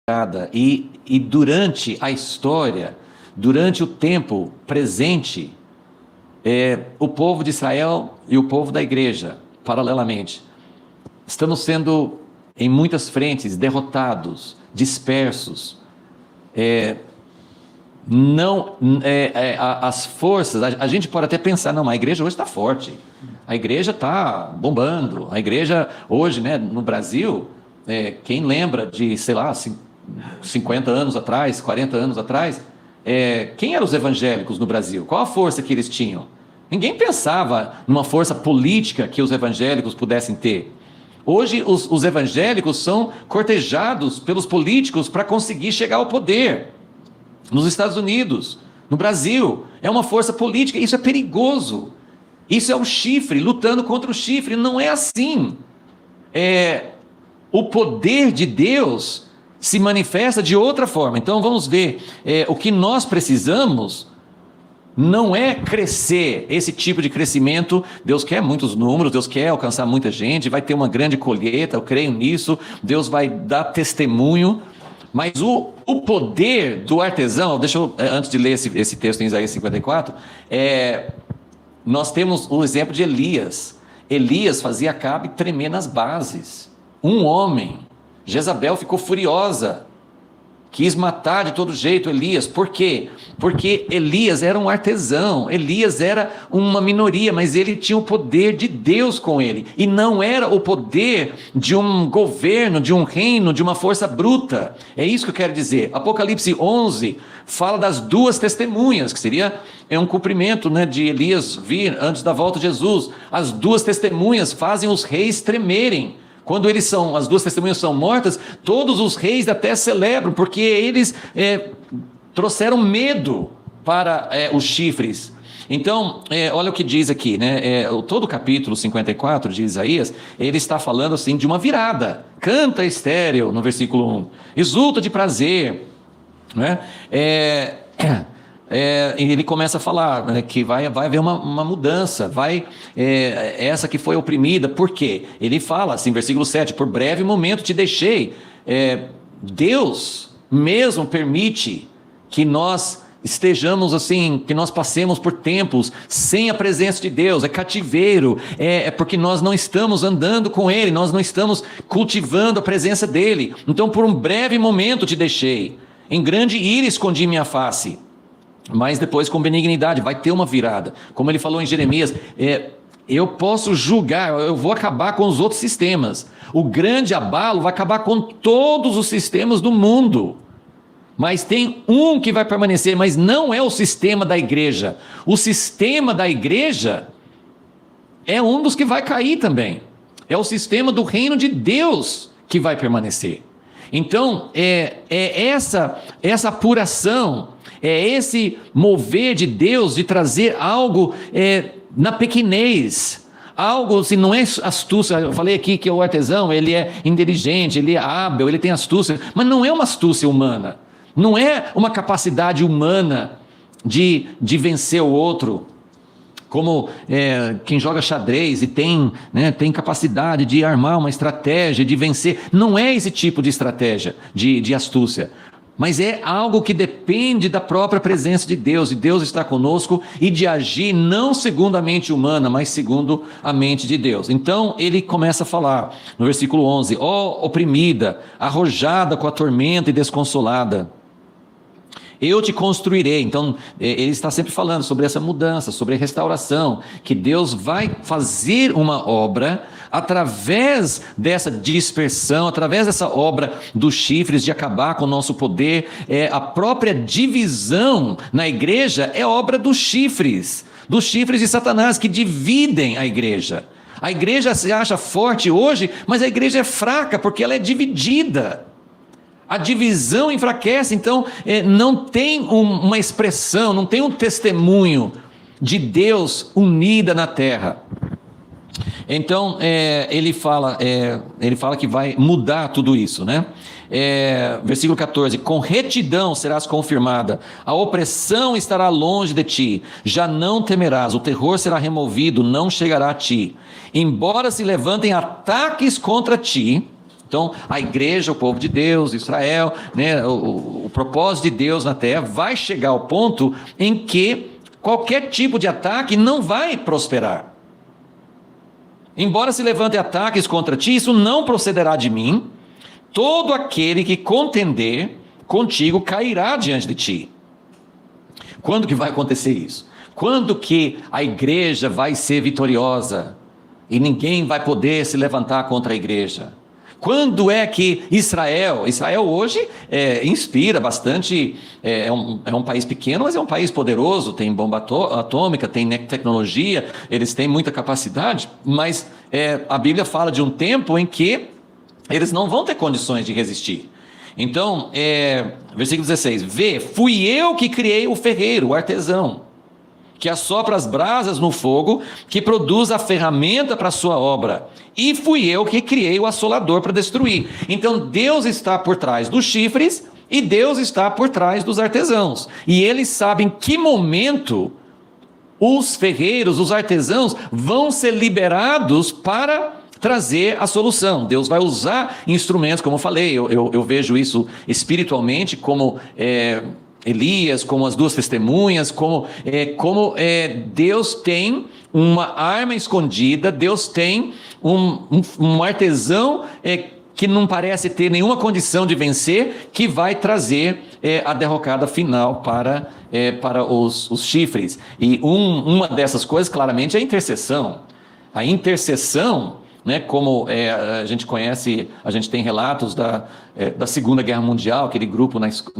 e durante a história, durante o tempo presente, o povo de Israel e o povo da igreja, paralelamente, estamos sendo, em muitas frentes, derrotados, dispersos. As forças, a gente pode até pensar, não, a igreja hoje está forte, a igreja está bombando, a igreja hoje, né, no Brasil, quem lembra de, sei lá, 50 anos atrás, 40 anos atrás, quem eram os evangélicos no Brasil? Qual a força que eles tinham? Ninguém pensava numa força política que os evangélicos pudessem ter. Hoje os evangélicos são cortejados pelos políticos para conseguir chegar ao poder. Nos Estados Unidos, no Brasil, é uma força política, isso é perigoso. Isso é o chifre, lutando contra o chifre, não é assim. O poder de Deus se manifesta de outra forma. Então vamos ver, o que nós precisamos não é crescer, esse tipo de crescimento. Deus quer muitos números, Deus quer alcançar muita gente, vai ter uma grande colheita, eu creio nisso, Deus vai dar testemunho, mas o poder do artesão, deixa eu, antes de ler esse texto em Isaías 54, nós temos o exemplo de Elias. Elias fazia Acabe tremer nas bases. Um homem, Jezabel ficou furiosa, quis matar de todo jeito Elias. Por quê? Porque Elias era um artesão, Elias era uma minoria, mas ele tinha o poder de Deus com ele, e não era o poder de um governo, de um reino, de uma força bruta. É isso que eu quero dizer. Apocalipse 11 fala das duas testemunhas, que seria um cumprimento, né, de Elias vir antes da volta de Jesus. As duas testemunhas fazem os reis tremerem. Quando as duas testemunhas são mortas, todos os reis até celebram, porque eles trouxeram medo para os chifres. Então, olha o que diz aqui, né? Todo o capítulo 54 de Isaías, ele está falando assim de uma virada. Canta estéril, no versículo 1, exulta de prazer, né? Ele começa a falar, né, que vai haver uma mudança, essa que foi oprimida. Por quê? Ele fala assim, versículo 7, por breve momento te deixei. Deus mesmo permite que nós estejamos assim, que nós passemos por tempos sem a presença de Deus, cativeiro, porque nós não estamos andando com Ele, nós não estamos cultivando a presença dEle. Então por um breve momento te deixei, em grande ira escondi minha face, mas depois com benignidade vai ter uma virada. Como ele falou em Jeremias, eu posso julgar, eu vou acabar com os outros sistemas. O grande abalo vai acabar com todos os sistemas do mundo. Mas tem um que vai permanecer, mas não é o sistema da igreja. O sistema da igreja é um dos que vai cair também. É o sistema do reino de Deus que vai permanecer. Então, essa apuração, esse mover de Deus de trazer algo na pequenez, algo assim, não é astúcia. Eu falei aqui que o artesão, ele é inteligente, ele é hábil, ele tem astúcia, mas não é uma astúcia humana, não é uma capacidade humana de vencer o outro, como quem joga xadrez e tem capacidade de armar uma estratégia, de vencer. Não é esse tipo de estratégia, de astúcia, mas é algo que depende da própria presença de Deus, e Deus está conosco, e de agir não segundo a mente humana, mas segundo a mente de Deus. Então ele começa a falar no versículo 11, ó oprimida, arrojada com a tormenta e desconsolada, eu te construirei. Então ele está sempre falando sobre essa mudança, sobre a restauração, que Deus vai fazer uma obra através dessa dispersão, através dessa obra dos chifres, de acabar com o nosso poder. A própria divisão na igreja é obra dos chifres de Satanás, que dividem a igreja. A igreja se acha forte hoje, mas a igreja é fraca porque ela é dividida. A divisão enfraquece. Então não tem uma expressão, não tem um testemunho de Deus unida na terra. Então ele fala que vai mudar tudo isso, né? Versículo 14, com retidão serás confirmada, a opressão estará longe de ti, já não temerás, o terror será removido, não chegará a ti, embora se levantem ataques contra ti. Então, a igreja, o povo de Deus, Israel, né, o propósito de Deus na terra vai chegar ao ponto em que qualquer tipo de ataque não vai prosperar. Embora se levante ataques contra ti, isso não procederá de mim. Todo aquele que contender contigo cairá diante de ti. Quando que vai acontecer isso? Quando que a igreja vai ser vitoriosa e ninguém vai poder se levantar contra a igreja? Quando é que Israel hoje inspira bastante, é um país pequeno, mas é um país poderoso, tem bomba atômica, tem tecnologia, eles têm muita capacidade, mas a Bíblia fala de um tempo em que eles não vão ter condições de resistir. Então, versículo 16, vê, fui eu que criei o ferreiro, o artesão, que assopra as brasas no fogo, que produz a ferramenta para a sua obra. E fui eu que criei o assolador para destruir. Então Deus está por trás dos chifres e Deus está por trás dos artesãos. E eles sabem que momento os ferreiros, os artesãos, vão ser liberados para trazer a solução. Deus vai usar instrumentos, como eu falei, eu vejo isso espiritualmente como Elias, como as duas testemunhas, como Deus tem uma arma escondida, Deus tem um artesão que não parece ter nenhuma condição de vencer, que vai trazer a derrocada final para os chifres. E uma dessas coisas, claramente, é a intercessão. A intercessão, né, como a gente conhece, a gente tem relatos da Segunda Guerra Mundial, aquele grupo